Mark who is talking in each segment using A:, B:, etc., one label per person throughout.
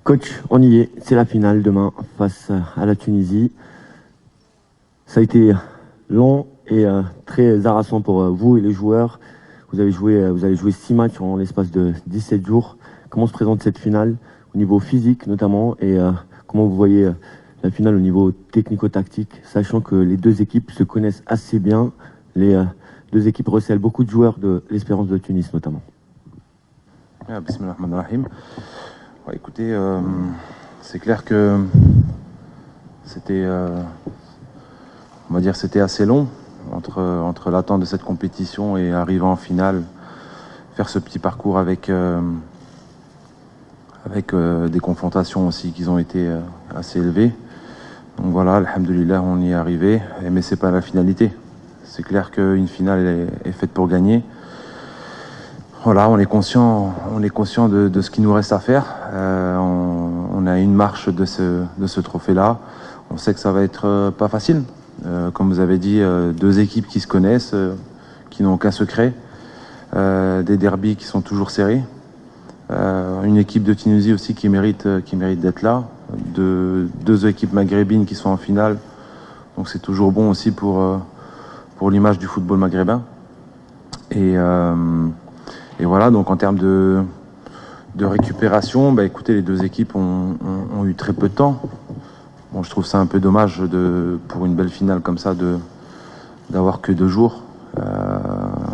A: Coach, on y est, c'est la finale demain face à la Tunisie. Ça a été long et très harassant pour vous et les joueurs. Vous avez joué 6 matchs en l'espace de 17 jours. Comment se présente cette finale au niveau physique notamment et comment vous voyez la finale au niveau technico-tactique, sachant que les deux équipes se connaissent assez bien. Les deux équipes recèlent beaucoup de joueurs de l'Espérance de Tunis notamment.
B: Bismillahirrahmanirrahim. Ouais, écoutez, c'est clair que c'était, on va dire, c'était assez long entre l'attente de cette compétition et arriver en finale, faire ce petit parcours avec des confrontations aussi qui ont été assez élevées. Donc voilà, alhamdoulilah, on y est arrivé, mais c'est pas la finalité. C'est clair qu'une finale est faite pour gagner. Voilà, on est conscient de ce qu'il nous reste à faire. On a une marche de ce trophée-là. On sait que ça va être pas facile. Comme vous avez dit, deux équipes qui se connaissent, qui n'ont aucun secret. Des derbys qui sont toujours serrés. Une équipe de Tunisie aussi qui mérite d'être là. Deux équipes maghrébines qui sont en finale. Donc c'est toujours bon aussi pour l'image du football maghrébin. Et voilà, donc en termes de récupération, bah écoutez, les deux équipes ont eu très peu de temps. Bon, je trouve ça un peu dommage pour une belle finale comme ça d'avoir que 2 jours.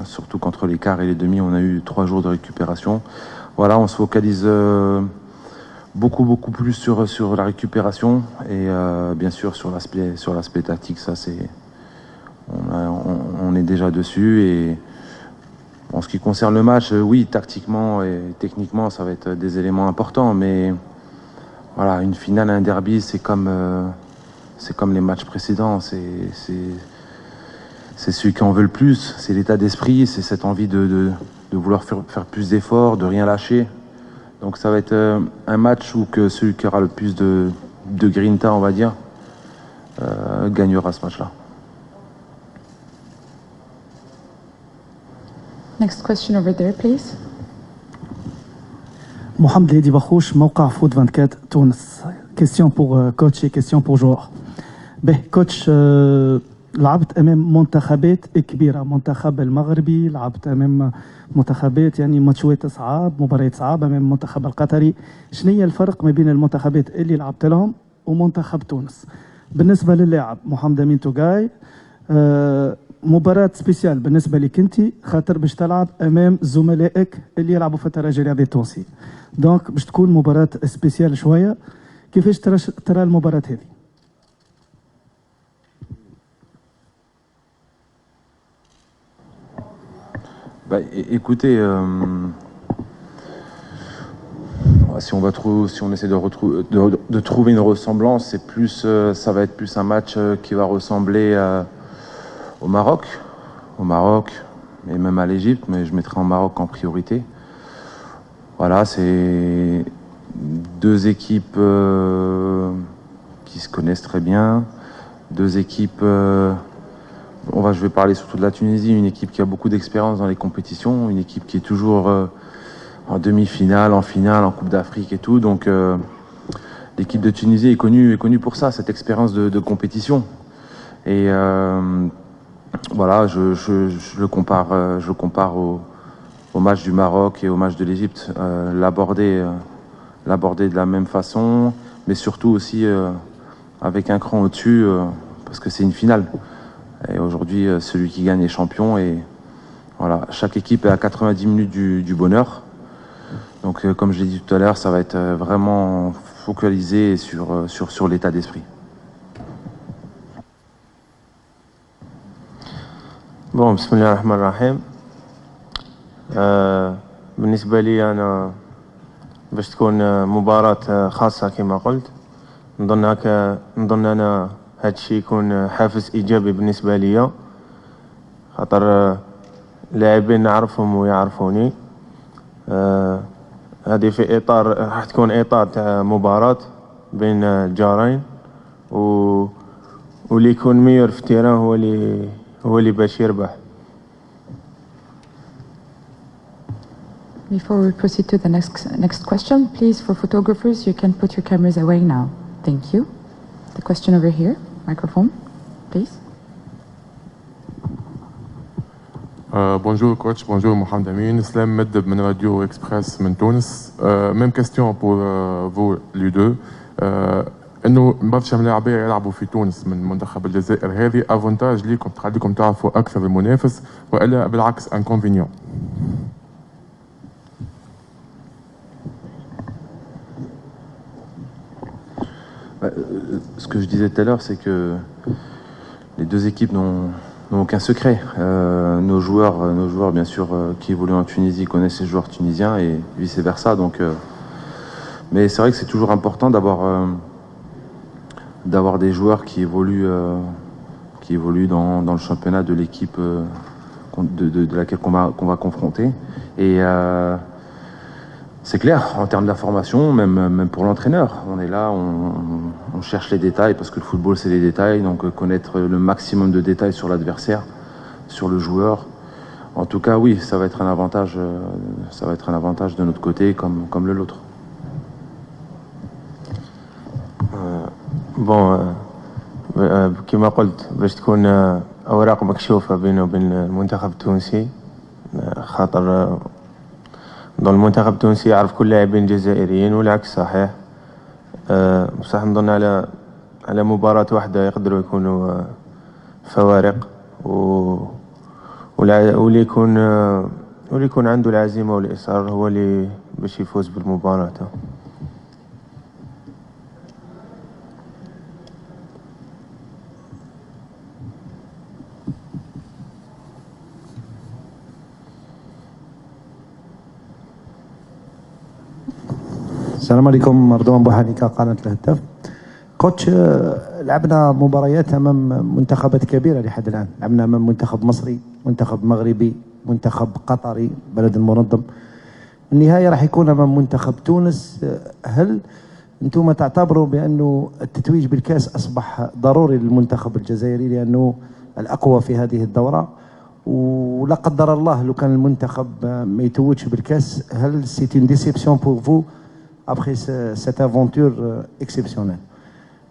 B: Surtout qu'entre les quarts et les demi, on a eu 3 jours de récupération. Voilà, on se focalise beaucoup plus sur la récupération et bien sûr sur l'aspect tactique. Ça, on est déjà dessus. Et en ce qui concerne le match, oui, tactiquement et techniquement, ça va être des éléments importants, mais voilà, une finale, un derby, c'est comme les matchs précédents. C'est celui qui en veut le plus, c'est l'état d'esprit, c'est cette envie de vouloir faire plus d'efforts, de rien lâcher. Donc ça va être un match où que celui qui aura le plus de grinta, on va dire, gagnera ce match-là.
C: Next question over there, please.
D: Mohamed Ledi Bakhouch, موقع فوت 24 تونس. Question pour coach et question pour joueur. به coach, لعبت امام منتخبات كبيره، منتخب المغربي، لعبت امام منتخبات يعني ماتشات صعاب، مباريات صعابه امام المنتخب القطري. شنو هي الفرق ما بين المنتخبات اللي لعبت لهم ومنتخب تونس؟ بالنسبه للاعب محمد امين توغاي، مباراة سبيسيال بالنسبة لك انت، خاطر باش تلعب امام زملائك اللي يلعبوا في الترجي الرياضي التونسي. دونك باش تكون مباراة سبيسيال شوية. كيفاش ترى المباراة هذه؟
B: Bah, écoutez, si on essaie de trouver une ressemblance, c'est plus, ça va être plus un match qui va ressembler au Maroc, et même à l'Égypte, mais je mettrai en Maroc en priorité. Voilà, c'est deux équipes qui se connaissent très bien, deux équipes. Je vais parler surtout de la Tunisie, une équipe qui a beaucoup d'expérience dans les compétitions, une équipe qui est toujours en demi-finale, en finale, en Coupe d'Afrique et tout. Donc l'équipe de Tunisie est connue pour ça, cette expérience de compétition. Et voilà, je le compare au match du Maroc et au match de l'Égypte. L'aborder de la même façon, mais surtout aussi avec un cran au-dessus, parce que c'est une finale. Et aujourd'hui, celui qui gagne est champion. Et voilà, chaque équipe est à 90 minutes du bonheur. Donc, comme je l'ai dit tout à l'heure, ça va être vraiment focalisé sur l'état d'esprit.
E: Bon, bismillah ar-Rahman ar-Rahim. بالنسبة لي أنا باش تكون مباراة خاصة كما قلت، نظن أنا هاد الشيء يكون حافز إيجابي بالنسبة ليا، خاطر لاعبين نعرفهم ويعرفوني. هذه في إطار راح تكون إطار تاع مباراة بين الجارين، واللي يكون ميور في التيران هو اللي باش يربح.
C: Before we proceed to the next question, please, for photographers, you can put your cameras away now. Thank you. The question over here, microphone, please.
F: Bonjour coach, bonjour Mohamed Amin, Islam Meddeb من Radio Express من تونس. Même question pour vous les deux. انه برشا ملاعبيه يلعبوا في تونس من منتخب الجزائر، هذه افونتاج ليكم تخليكم تعرفوا اكثر المنافس والا بالعكس انكونفينيون؟
B: Ce que je disais tout à l'heure, c'est que les deux équipes n'ont aucun secret. Nos joueurs, bien sûr, qui évoluent en Tunisie connaissent les joueurs tunisiens et vice versa. Donc, mais c'est vrai que c'est toujours important d'avoir des joueurs qui évoluent dans le championnat de l'équipe de laquelle qu'on va confronter. Et c'est clair, en termes d'information, même pour l'entraîneur, on est là, on cherche les détails parce que le football c'est les détails, donc connaître le maximum de détails sur l'adversaire, sur le joueur. En tout cas, oui, ça va être un avantage de notre côté comme le l'autre.
E: بون كما قلت باش تكون اوراق مكشوفه بينه وبين المنتخب التونسي، خاطر نظن المنتخب التونسي يعرف كل لاعبين الجزائريين والعكس صحيح. بصح نظن على مباراة واحدة يقدروا يكونوا فوارق واللي يكون عنده العزيمة والإصرار هو اللي باش يفوز بالمباراة.
G: السلام عليكم، مردوان بوحانيكا قناة الهداف. كوتش، لعبنا مباريات امام منتخبات كبيره لحد الان، لعبنا امام منتخب مصري، منتخب مغربي، منتخب قطري بلد المنظم. النهايه راح يكون امام منتخب تونس. هل انتم تعتبروا بانه التتويج بالكاس اصبح ضروري للمنتخب الجزائري لانه الاقوى في هذه الدوره؟ ولا قدر الله لو كان المنتخب ما يتوجش بالكاس، هل سيت اون ديسيبسيون بور فو après cette aventure exceptionnelle؟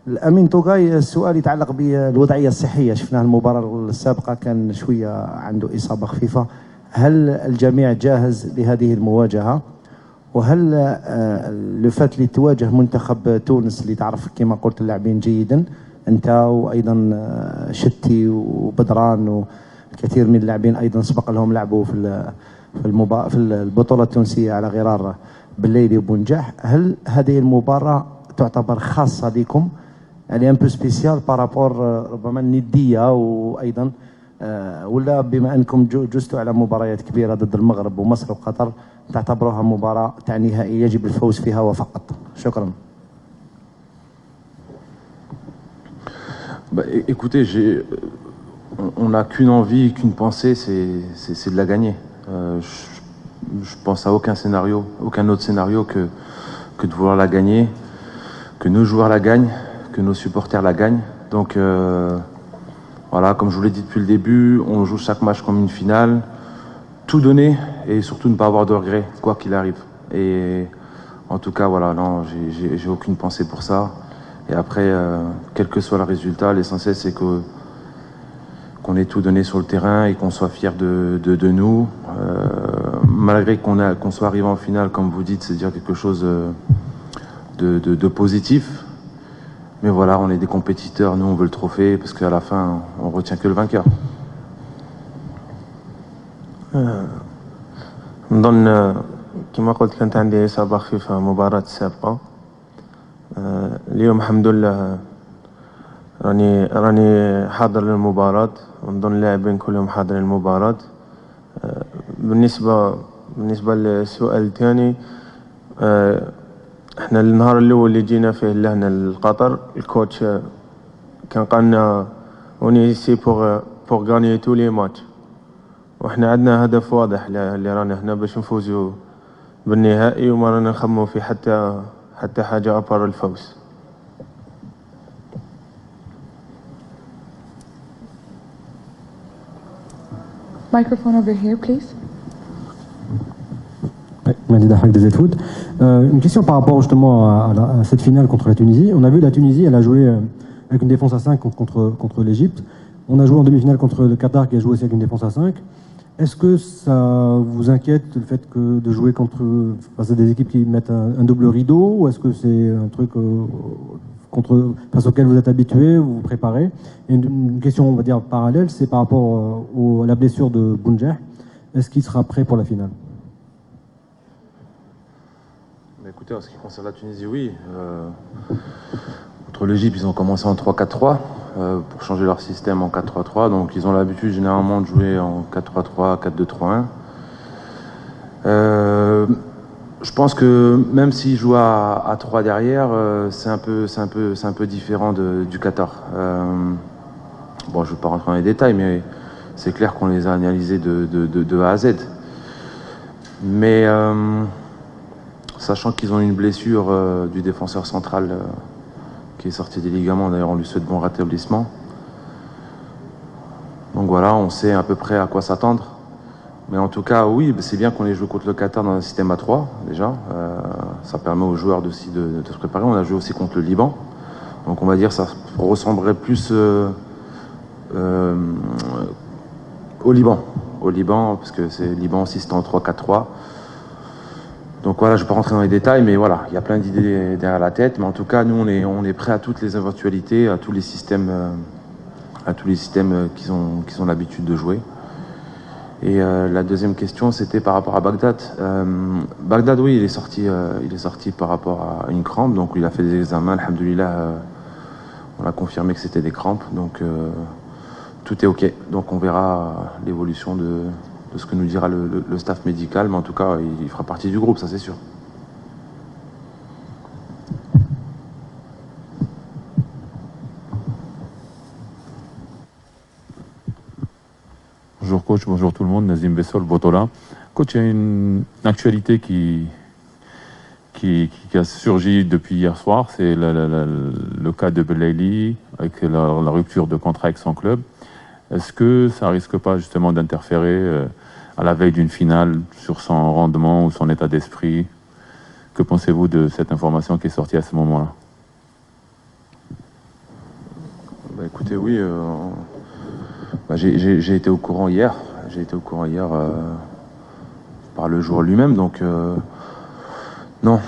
G: الامين طوغاي، السؤال يتعلق بالوضعيه الصحيه. شفناه المباراه السابقه كان شويه عنده اصابه خفيفه. هل الجميع جاهز لهذه المواجهه؟ وهل لو فات اللي تواجه منتخب تونس اللي تعرف كما قلت اللاعبين جيدا انت وايضا شتي وبدران والكثير من اللاعبين ايضا سبق لهم لعبوا في البطوله التونسيه على غرار بالليلي وبنجاح، هل هذه المباراة تعتبر خاصة لكم يعني ان بو سبيسيال بارابور ربما الندية وأيضا ولا بما أنكم جزتوا على مباريات كبيرة ضد المغرب ومصر وقطر تعتبروها مباراة نهائية يجب الفوز فيها وفقط؟ شكرا.
B: Écoutez, on n'a qu'une envie, qu'une pensée, c'est de la gagner. Je pense à aucun scénario, aucun autre scénario que de vouloir la gagner, que nos joueurs la gagnent, que nos supporters la gagnent. Donc voilà, comme je vous l'ai dit depuis le début, on joue chaque match comme une finale, tout donner et surtout ne pas avoir de regrets, quoi qu'il arrive. Et en tout cas, voilà, non, j'ai aucune pensée pour ça. Et après, quel que soit le résultat, l'essentiel c'est qu'on ait tout donné sur le terrain et qu'on soit fiers de nous. Malgré qu'on soit arrivé en finale, comme vous dites, c'est dire quelque chose de positif. Mais voilà, on est des compétiteurs, nous on veut le trophée, parce qu'à la fin, on retient que le vainqueur.
E: نظن كما قلت كانت عندي إصابة خفيفة مباراة السابقة. اليوم الحمد لله راني حاضر للمباراة، ونظن اللاعبين كلهم حاضرين للمباراة. بالنسبة للسؤال الثاني، احنا النهار الاول اللي جينا فيه لهنا لقطر الكوتش كان قالنا اوني ايسي بور غاني تو لي ماتش، واحنا عندنا هدف واضح اللي رانا هنا باش نفوزوا بالنهائي وما رانا نخمو في حتى حاجة ابار الفوز.
C: Microphone over here, please.
H: Mehdi Dahak des Foot. Une question par rapport justement à cette finale contre la Tunisie. On a vu la Tunisie, elle a joué avec une défense à 5 contre l'Égypte. On a joué en demi-finale contre le Qatar qui a joué aussi avec une défense à 5. Est-ce que ça vous inquiète le fait de jouer face à des équipes qui mettent un double rideau, ou est-ce que c'est un truc face auquel vous êtes habitué, vous vous préparez? Et une question, on va dire, parallèle, c'est par rapport à la blessure de Bounjah. Est-ce qu'il sera prêt pour la finale?
B: Écoutez, en ce qui concerne la Tunisie, oui. Contre l'Égypte, ils ont commencé en 3-4-3 pour changer leur système en 4-3-3. Donc, ils ont l'habitude généralement de jouer en 4-3-3, 4-2-3-1. Je pense que même s'ils jouent à 3 derrière, c'est un peu différent du Qatar. Bon, je ne vais pas rentrer dans les détails, mais c'est clair qu'on les a analysés de A à Z. Mais sachant qu'ils ont une blessure du défenseur central qui est sorti des ligaments, d'ailleurs on lui souhaite bon rétablissement. Donc voilà, on sait à peu près à quoi s'attendre. Mais en tout cas, oui, c'est bien qu'on ait joué contre le Qatar dans un système à 3, déjà. Ça permet aux joueurs aussi de se préparer. On a joué aussi contre le Liban. Donc on va dire que ça ressemblerait plus au Liban. Au Liban, parce que c'est Liban aussi, c'était en 3-4-3. Donc voilà, je ne vais pas rentrer dans les détails, mais voilà, il y a plein d'idées derrière la tête. Mais en tout cas, nous, on est prêts à toutes les éventualités, à tous les systèmes qu'ils ont l'habitude de jouer. Et la deuxième question, c'était par rapport à Bagdad. Bagdad, oui, il est sorti par rapport à une crampe. Donc il a fait des examens, alhamdoulilah, on a confirmé que c'était des crampes. Donc tout est OK. Donc on verra l'évolution de ce que nous dira le staff médical. Mais en tout cas, il fera partie du groupe, ça c'est sûr.
I: Bonjour coach, bonjour tout le monde, Nazim Bessol, Botola. Coach, il y a une actualité qui a surgi depuis hier soir, c'est le cas de Belaïli avec la rupture de contrat avec son club. Est-ce que ça risque pas justement d'interférer à la veille d'une finale sur son rendement ou son état d'esprit? Que pensez-vous de cette information qui est sortie à ce moment-là?
B: Écoutez, oui, j'ai été au courant hier. Par le joueur lui-même, donc non,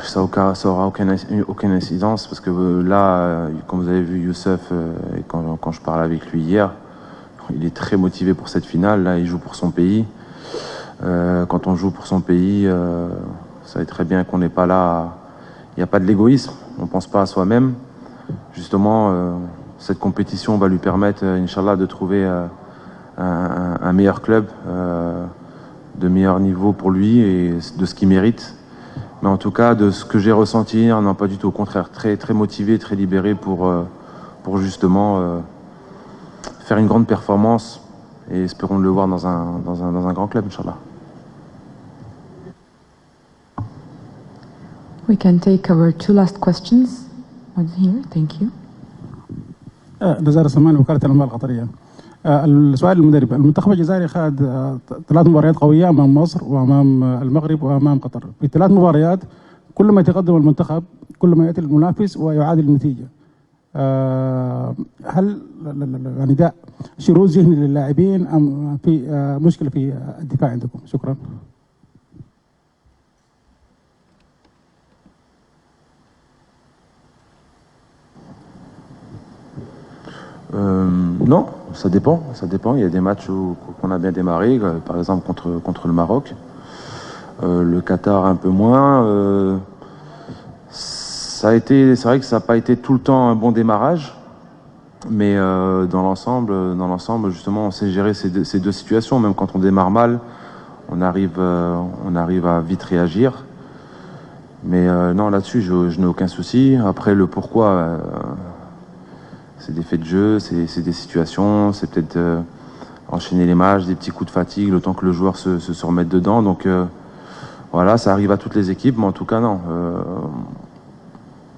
B: ça aura aucune incidence, parce que là, comme vous avez vu Youssef, et quand je parlais avec lui hier, il est très motivé pour cette finale. Là, il joue pour son pays. Quand on joue pour son pays, ça va être très bien qu'on n'est pas là. Il n'y a pas de l'égoïsme, on ne pense pas à soi-même. Justement, cette compétition va lui permettre, Inch'Allah, de trouver un meilleur club, de meilleur niveau pour lui et de ce qu'il mérite. Mais en tout cas, de ce que j'ai ressenti, non, pas du tout. Au contraire, très, très motivé, très libéré pour justement faire une grande performance, et espérons le voir dans un grand club, Inch'Allah.
C: We can take our 2 last questions. One here, thank you.
J: نزار السمان وكالة الأنباء القطرية. السؤال المدرب، المنتخب الجزائري خاض 3 مباريات قوية أمام مصر وأمام المغرب وأمام قطر. في 3 مباريات كل ما يتقدم المنتخب كل ما يأتي المنافس ويعادل النتيجة. هل يعني ده شرود ذهني للاعبين أم في مشكلة في الدفاع عندكم؟ شكرا.
B: Non, ça dépend. Il y a des matchs qu'on a bien démarré, par exemple contre le Maroc. Le Qatar un peu moins. C'est vrai que ça n'a pas été tout le temps un bon démarrage, mais dans l'ensemble, justement, on sait gérer ces deux situations. Même quand on démarre mal, on arrive à vite réagir. Mais non, là-dessus, je n'ai aucun souci. Après, le pourquoi, c'est des faits de jeu, c'est des situations, c'est peut-être enchaîner les matchs, des petits coups de fatigue, le temps que le joueur se remette dedans. Donc voilà, ça arrive à toutes les équipes, mais en tout cas, non.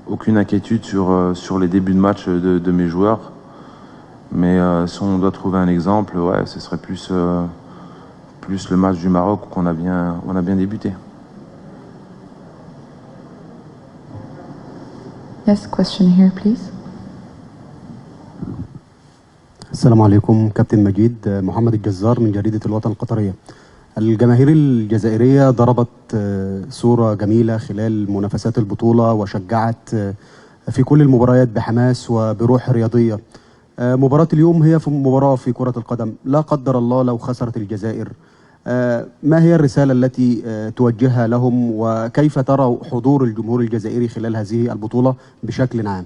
B: Aucune inquiétude sur les débuts de match de mes joueurs. Mais si on doit trouver un exemple, ouais, ce serait plus le match du Maroc qu'on a bien débuté.
C: Yes, question here, please.
K: السلام عليكم كابتن مجيد محمد الجزار من جريدة الوطن القطرية. الجماهير الجزائرية ضربت صورة جميلة خلال منافسات البطولة وشجعت في كل المباريات بحماس وبروح رياضية. مباراة اليوم هي مباراة في كرة القدم، لا قدر الله لو خسرت الجزائر، ما هي الرسالة التي توجهها لهم وكيف ترى حضور الجمهور الجزائري خلال هذه البطولة بشكل عام؟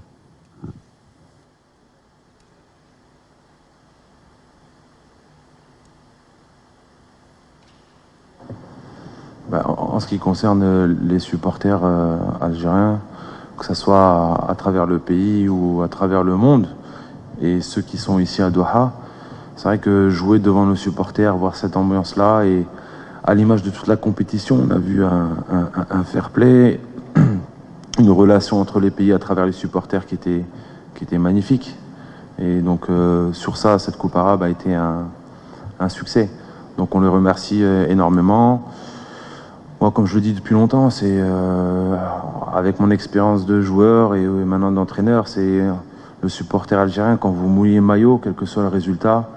B: En ce qui concerne les supporters algériens, que ce soit à travers le pays ou à travers le monde, et ceux qui sont ici à Doha, c'est vrai que jouer devant nos supporters, voir cette ambiance-là, et à l'image de toute la compétition, on a vu un fair play, une relation entre les pays à travers les supporters qui était magnifique. Et donc sur ça, cette Coupe arabe a été un succès. Donc on le remercie énormément. Moi, comme je le dis depuis longtemps, c'est avec mon expérience de joueur et maintenant d'entraîneur, c'est le supporter algérien, quand vous mouillez maillot, quel que soit le résultat,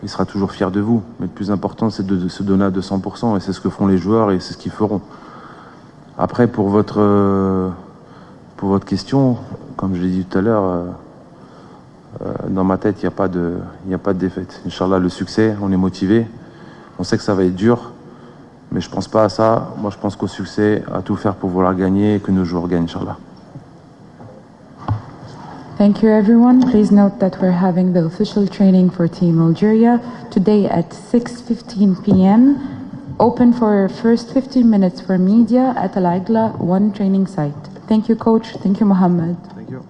B: il sera toujours fier de vous. Mais le plus important, c'est de se donner à 200%, et c'est ce que feront les joueurs et c'est ce qu'ils feront. Après, pour votre question, comme je l'ai dit tout à l'heure, dans ma tête, il n'y a pas de défaite. Inch'Allah, le succès, on est motivé. On sait que ça va être dur. Mais je ne pense pas à ça. Moi, je pense qu'au succès, à tout faire pour vouloir gagner et que nos joueurs gagnent, Inch'Allah.
C: Thank you, everyone. Please note that we're having the official training for Team Algeria today at 6:15 p.m. Open for first 15 minutes for media at Al Aigla 1 training site. Thank you, Coach. Thank you, Mohammed.
B: Thank you.